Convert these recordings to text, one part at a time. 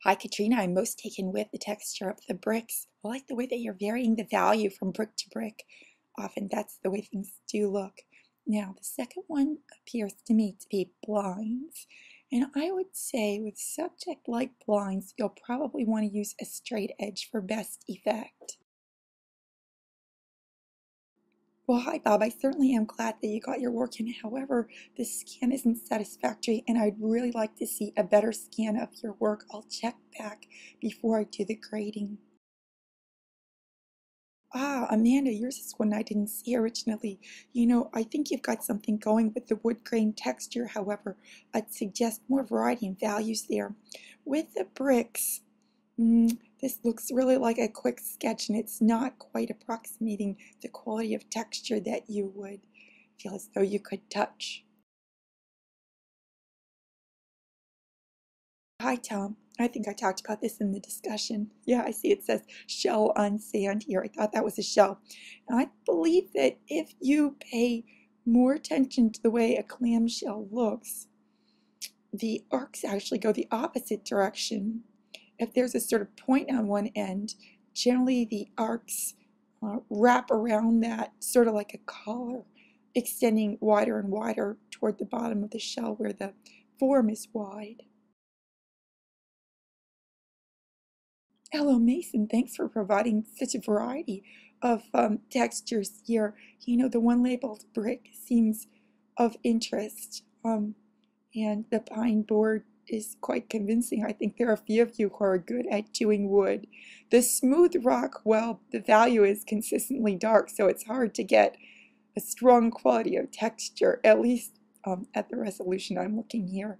Hi, Katrina. I'm most taken with the texture of the bricks. I like the way that you're varying the value from brick to brick. Often that's the way things do look. Now, the second one appears to me to be blinds. And I would say with subject like blinds, you'll probably want to use a straight edge for best effect. Well, hi, Bob. I certainly am glad that you got your work in. However, the scan isn't satisfactory, and I'd really like to see a better scan of your work. I'll check back before I do the grading. Ah, Amanda, yours is one I didn't see originally. I think you've got something going with the wood grain texture. However, I'd suggest more variety and values there. With the bricks, this looks really like a quick sketch, and it's not quite approximating the quality of texture that you would feel as though you could touch. Hi, Tom. I think I talked about this in the discussion. Yeah, I see it says shell on sand here. I thought that was a shell. And I believe that if you pay more attention to the way a clamshell looks, the arcs actually go the opposite direction. If there's a sort of point on one end, generally the arcs wrap around that sort of like a collar, extending wider and wider toward the bottom of the shell where the form is wide. Hello, Mason. Thanks for providing such a variety of textures here. The one labeled brick seems of interest, and the pine board is quite convincing. I think there are a few of you who are good at chewing wood. The smooth rock, well, the value is consistently dark, so it's hard to get a strong quality of texture, at least at the resolution I'm looking here.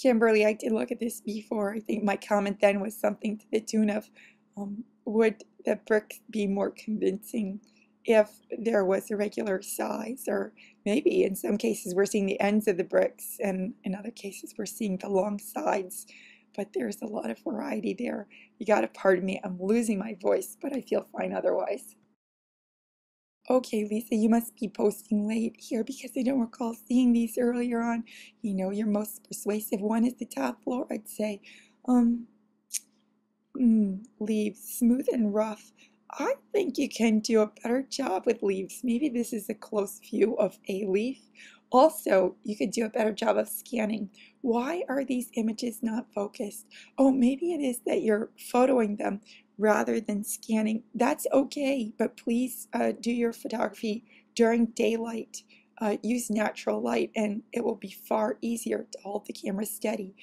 Kimberly, I did look at this before. I think my comment then was something to the tune of, would the brick be more convincing if there was a regular size? Or maybe in some cases we're seeing the ends of the bricks, and in other cases we're seeing the long sides. But there's a lot of variety there. You gotta pardon me, I'm losing my voice, but I feel fine otherwise. Okay, Lisa, you must be posting late here because I don't recall seeing these earlier on. Your most persuasive one is the top floor, I'd say. Um, Leaves, smooth and rough. I think you can do a better job with leaves. Maybe this is a close view of a leaf. Also, you could do a better job of scanning. Why are these images not focused? Oh, maybe it is that you're photoing them rather than scanning. That's okay, but please do your photography during daylight. Use natural light, and it will be far easier to hold the camera steady.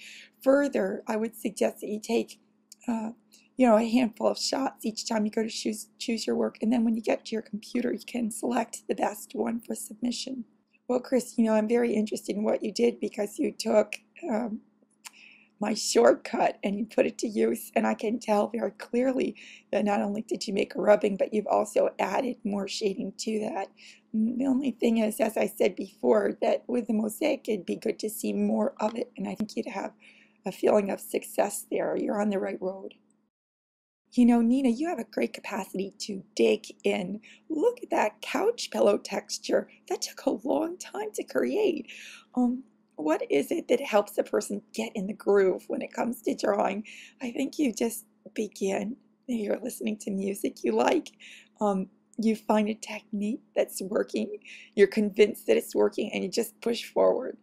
Further, I would suggest that you take a handful of shots each time you go to choose your work, and then when you get to your computer, you can select the best one for submission. Well, Chris, I'm very interested in what you did because you took my shortcut and you put it to use, and I can tell very clearly that not only did you make a rubbing, but you've also added more shading to that. The only thing is, as I said before, that with the mosaic it'd be good to see more of it, and I think you'd have a feeling of success there. You're on the right road. Nina, you have a great capacity to dig in. Look at that couch pillow texture. That took a long time to create. What is it that helps a person get in the groove when it comes to drawing? I think you just begin. You're listening to music you like. You find a technique that's working. You're convinced that it's working, and you just push forward.